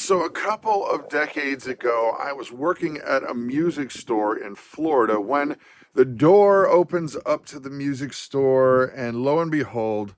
So a couple of decades ago, I was working at a music store in Florida when the door opens up to the music store, and lo and behold,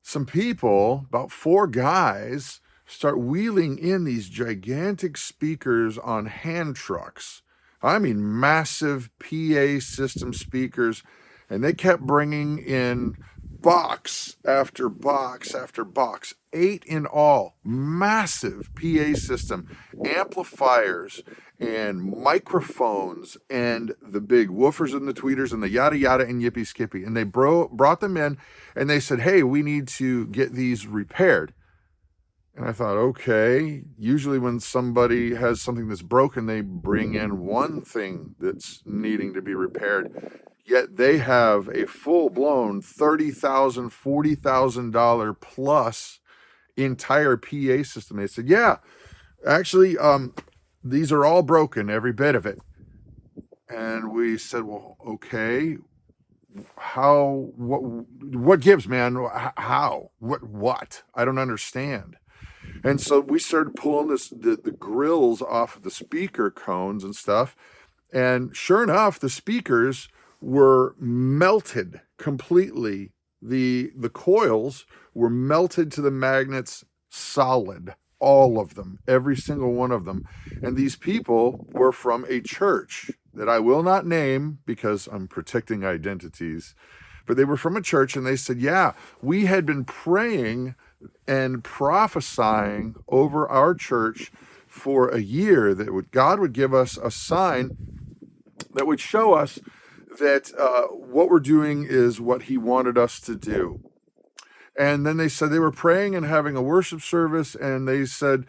some people, about four guys, start wheeling in these gigantic speakers on hand trucks. I mean, massive PA system speakers, and they kept bringing in box after box after box, 8 in all, massive PA system, amplifiers and microphones and the big woofers and the tweeters and the yada yada and yippee skippy. And they brought them in and they said, hey, we need to get these repaired. And I thought, okay, usually when somebody has something that's broken, they bring in one thing that's needing to be repaired. Yet they have a full-blown $30,000, $40,000 plus entire PA system. They said, yeah, actually, these are all broken, every bit of it. And we said, well, okay, what gives, man? How? What? I don't understand. And so we started pulling the grills off of the speaker cones and stuff. And sure enough, the speakers were melted completely. The coils were melted to the magnets solid, all of them, every single one of them. And these people were from a church that I will not name because I'm protecting identities. But they were from a church, and they said, yeah, we had been praying and prophesying over our church for a year that God would give us a sign that would show us that what we're doing is what he wanted us to do. And then they said they were praying and having a worship service, and they said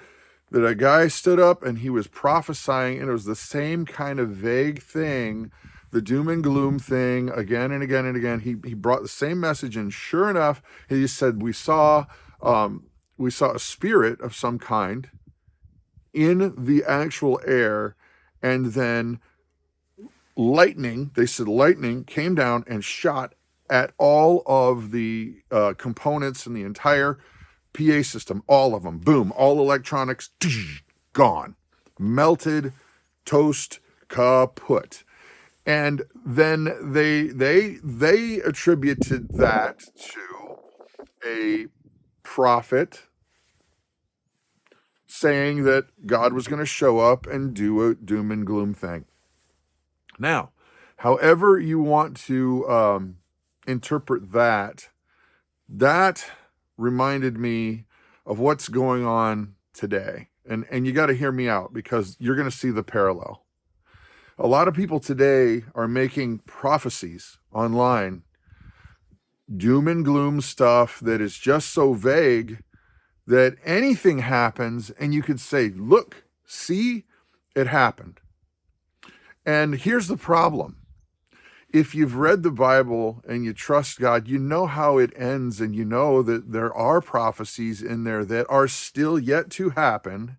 that a guy stood up and he was prophesying, and it was the same kind of vague thing, the doom and gloom thing, again and again and again. He brought the same message, and sure enough, he said, we saw a spirit of some kind in the actual air, and then lightning came down and shot at all of the components in the entire PA system, all of them. Boom, all electronics, gone, melted, toast, kaput. And then they attributed that to a prophet saying that God was going to show up and do a doom and gloom thing. Now, however you want to interpret that reminded me of what's going on today. And you got to hear me out because you're going to see the parallel. A lot of people today are making prophecies online, doom and gloom stuff that is just so vague that anything happens and you could say, look, see, it happened. And here's the problem. If you've read the Bible and you trust God, you know how it ends, and you know that there are prophecies in there that are still yet to happen.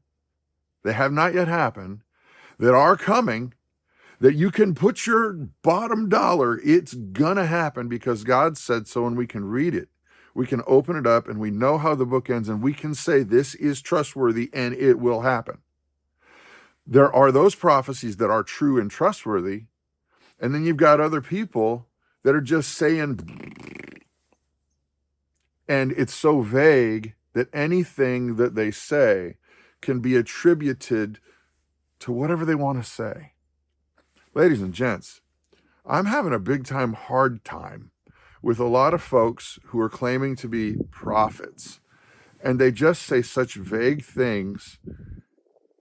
They have not yet happened, that are coming, that you can put your bottom dollar, it's gonna happen because God said so, and we can read it. We can open it up and we know how the book ends, and we can say this is trustworthy and it will happen. There are those prophecies that are true and trustworthy, and then you've got other people that are just saying, and it's so vague that anything that they say can be attributed to whatever they want to say. Ladies and gents, I'm having a big time hard time with a lot of folks who are claiming to be prophets, and they just say such vague things,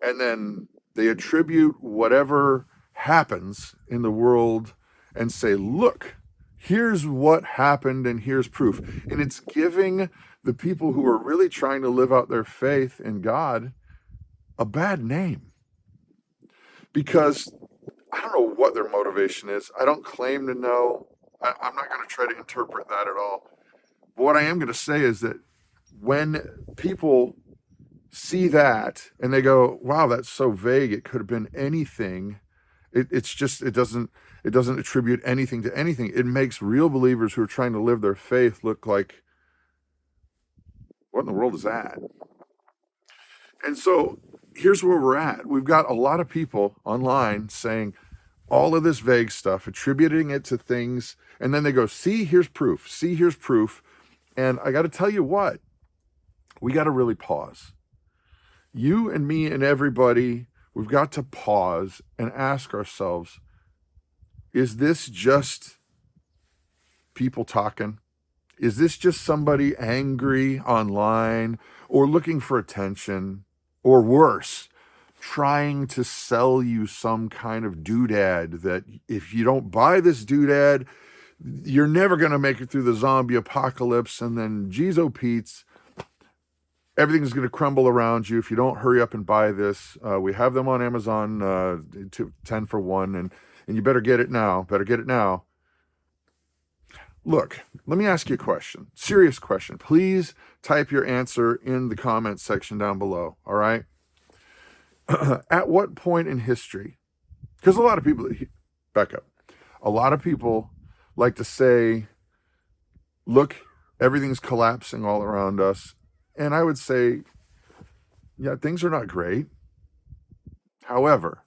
and then they attribute whatever happens in the world and say, look, here's what happened and here's proof. And it's giving the people who are really trying to live out their faith in God a bad name. Because I don't know what their motivation is. I don't claim to know. I'm not going to try to interpret that at all. But what I am going to say is that when people see that and they go, wow, that's so vague, it could have been anything. It doesn't attribute anything to anything. It makes real believers who are trying to live their faith look like, what in the world is that? And so here's where we're at. We've got a lot of people online saying all of this vague stuff, attributing it to things, and then they go, see, here's proof. See, here's proof. And I got to tell you what, we got to really pause. You and me and everybody, we've got to pause and ask ourselves, is this just people talking? Is this just somebody angry online or looking for attention, or worse, trying to sell you some kind of doodad that if you don't buy this doodad, you're never going to make it through the zombie apocalypse, and then geez, oh Pete's, everything's going to crumble around you if you don't hurry up and buy this. We have them on Amazon, 10 for 1, and you better get it now. Better get it now. Look, let me ask you a question. Serious question. Please type your answer in the comments section down below, all right? At what point in history? Because a lot of people, back up. A lot of people like to say, look, everything's collapsing all around us. And I would say, yeah, things are not great. However,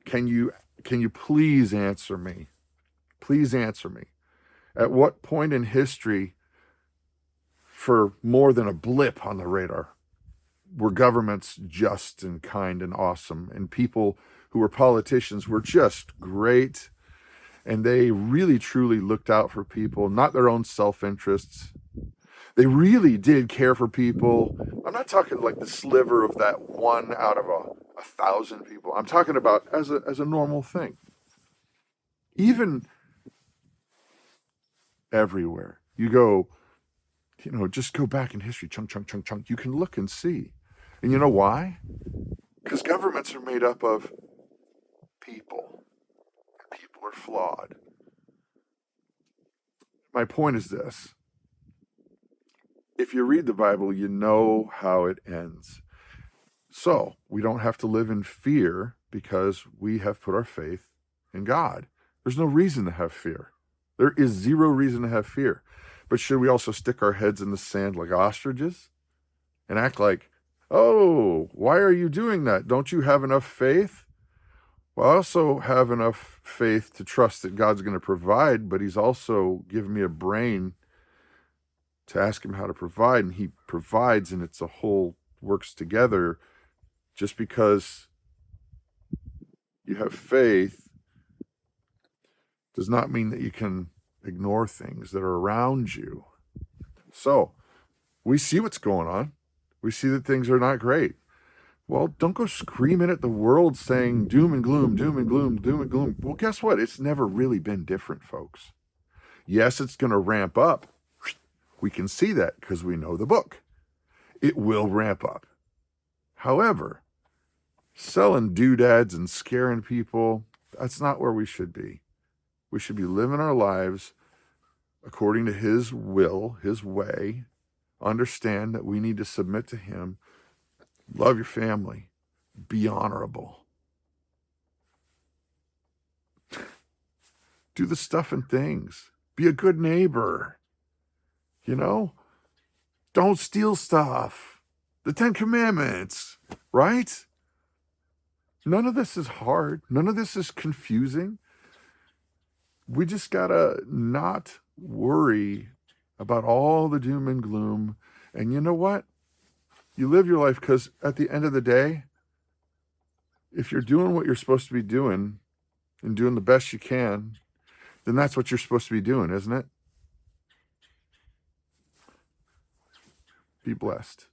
can you please answer me? Please answer me. At what point in history, for more than a blip on the radar, were governments just and kind and awesome, and people who were politicians were just great, and they really truly looked out for people, not their own self-interests. They really did care for people. I'm not talking like the sliver of that one out of a 1,000 people. I'm talking about as a normal thing. Even everywhere you go, just go back in history, chunk, chunk, chunk, chunk. You can look and see. And you know why? Because governments are made up of people. And people are flawed. My point is this. If you read the Bible, you know how it ends. So we don't have to live in fear because we have put our faith in God. There's no reason to have fear. There is zero reason to have fear. But should we also stick our heads in the sand like ostriches and act like, oh, why are you doing that? Don't you have enough faith? Well, I also have enough faith to trust that God's going to provide, but he's also given me a brain to ask him how to provide, and he provides, and it's a whole works together. Just because you have faith does not mean that you can ignore things that are around you. So we see what's going on. We see that things are not great. Well, don't go screaming at the world saying doom and gloom, doom and gloom, doom and gloom. Well, guess what? It's never really been different, folks. Yes, it's going to ramp up. We can see that because we know the book. It will ramp up. However, selling doodads and scaring people, that's not where we should be. We should be living our lives according to his will, his way. Understand that we need to submit to him. Love your family. Be honorable. Do the stuff and things. Be a good neighbor. Don't steal stuff. The 10 Commandments, right? None of this is hard. None of this is confusing. We just gotta not worry about all the doom and gloom. And you know what? You live your life, because at the end of the day, if you're doing what you're supposed to be doing and doing the best you can, then that's what you're supposed to be doing, isn't it? Be blessed.